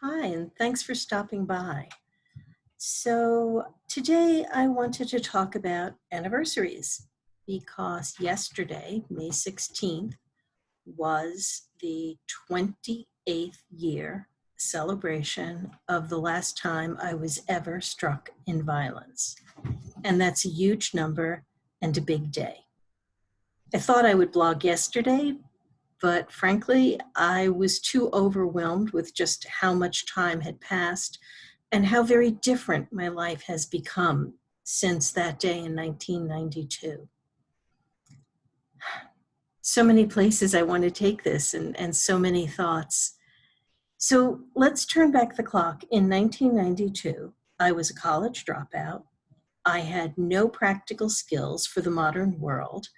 Hi, and thanks for stopping by. So, today I wanted to talk about anniversaries because yesterday, May 16th, was the 28th year celebration of the last time I was ever struck in violence. And that's a huge number and a big day. I thought I would blog yesterday, but frankly, I was too overwhelmed with just how much time had passed and how very different my life has become since that day in 1992. So many places I want to take this and so many thoughts. So let's turn back the clock. In 1992, I was a college dropout. I had no practical skills for the modern world.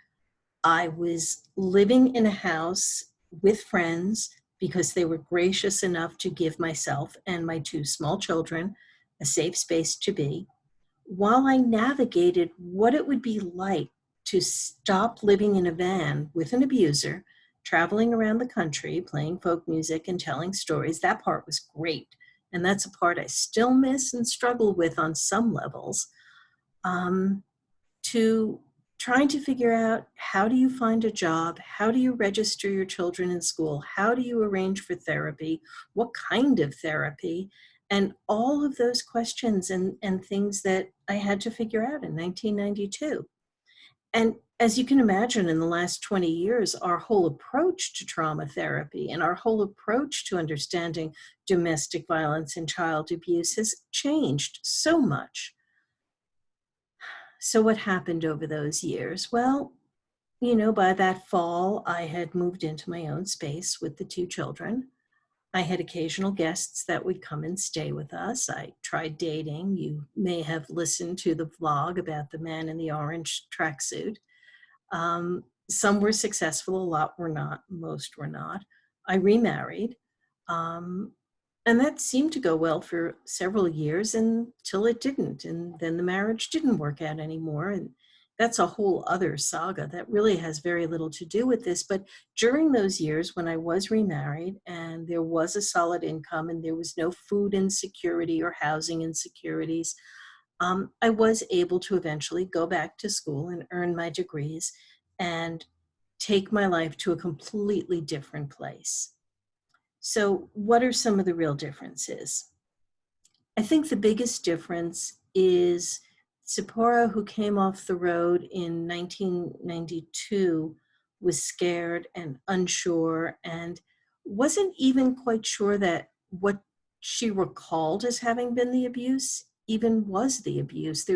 I was living in a house with friends because they were gracious enough to give myself and my two small children a safe space to be, while I navigated what it would be like to stop living in a van with an abuser, traveling around the country, playing folk music and telling stories. That part was great. And that's a part I still miss and struggle with on some levels. To trying to figure out, how do you find a job? How do you register your children in school? How do you arrange for therapy? What kind of therapy? And all of those questions and things that I had to figure out in 1992. And as you can imagine, in the last 20 years, our whole approach to trauma therapy and our whole approach to understanding domestic violence and child abuse has changed so much. So what happened over those years? Well, by that fall, I had moved into my own space with the two children. I had occasional guests that would come and stay with us. I tried dating. You may have listened to the vlog about the man in the orange tracksuit. Some were successful, a lot were not, most were not. I remarried. Um, and that seemed to go well for several years until it didn't. And then the marriage didn't work out anymore. And that's a whole other saga that really has very little to do with this. But during those years when I was remarried and there was a solid income and there was no food insecurity or housing insecurities, I was able to eventually go back to school and earn my degrees and take my life to a completely different place. So, what are some of the real differences? I think the biggest difference is Zipporah, who came off the road in 1992, was scared and unsure and wasn't even quite sure that what she recalled as having been the abuse even was the abuse.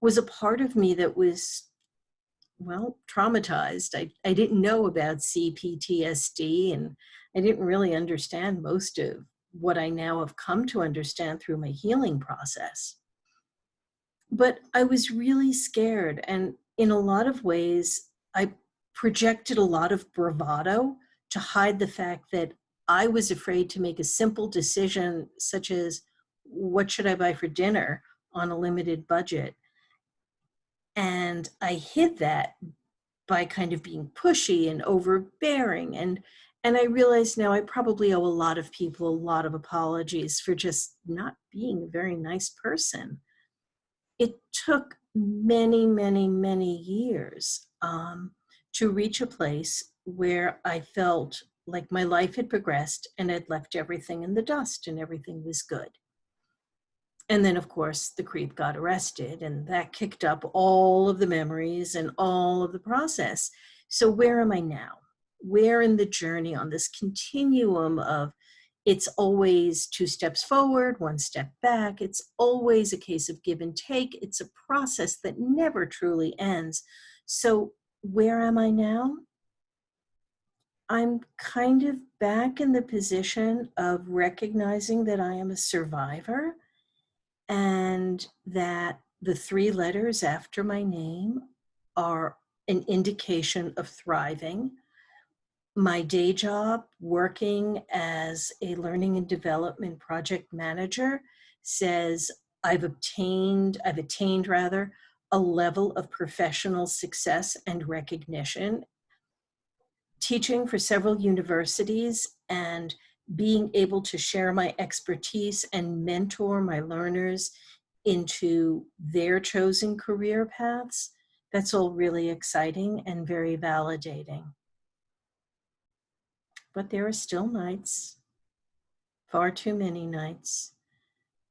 Was a part of me that was, well, traumatized. I didn't know about CPTSD, and I didn't really understand most of what I now have come to understand through my healing process. But I was really scared, and in a lot of ways, I projected a lot of bravado to hide the fact that I was afraid to make a simple decision, such as what should I buy for dinner on a limited budget. And I hid that by kind of being pushy and overbearing. And I realize now I probably owe a lot of people a lot of apologies for just not being a very nice person. It took many, many, many years to reach a place where I felt like my life had progressed and I'd left everything in the dust and everything was good. And then, of course, the creep got arrested, and that kicked up all of the memories and all of the process. So where am I now? Where in the journey on this continuum of it's always two steps forward, one step back. It's always a case of give and take. It's a process that never truly ends. So where am I now? I'm kind of back in the position of recognizing that I am a survivor and that the three letters after my name are an indication of thriving. My day job, working as a learning and development project manager, says I've attained rather, a level of professional success and recognition. Teaching for several universities and being able to share my expertise and mentor my learners into their chosen career paths, that's all really exciting and very validating. But there are still nights, far too many nights,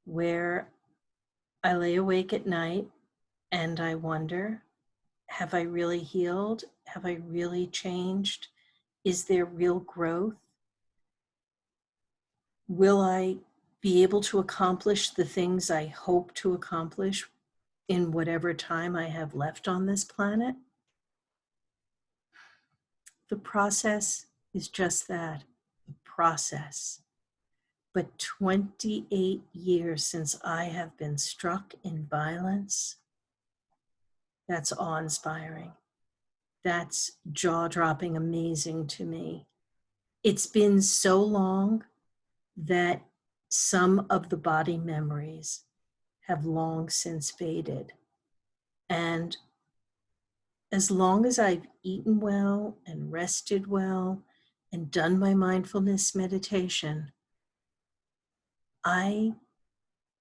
where I lay awake at night and I wonder, have I really healed? Have I really changed? Is there real growth? Will I be able to accomplish the things I hope to accomplish in whatever time I have left on this planet? The process is just that, a process. But 28 years since I have been struck in violence, that's awe-inspiring. That's jaw-dropping amazing to me. It's been so long that some of the body memories have long since faded. And as long as I've eaten well and rested well and done my mindfulness meditation, I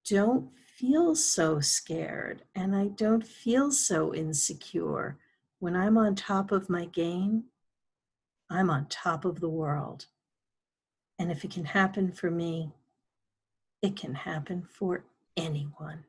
don't feel so scared and I don't feel so insecure. When I'm on top of my game, I'm on top of the world. And if it can happen for me, it can happen for anyone.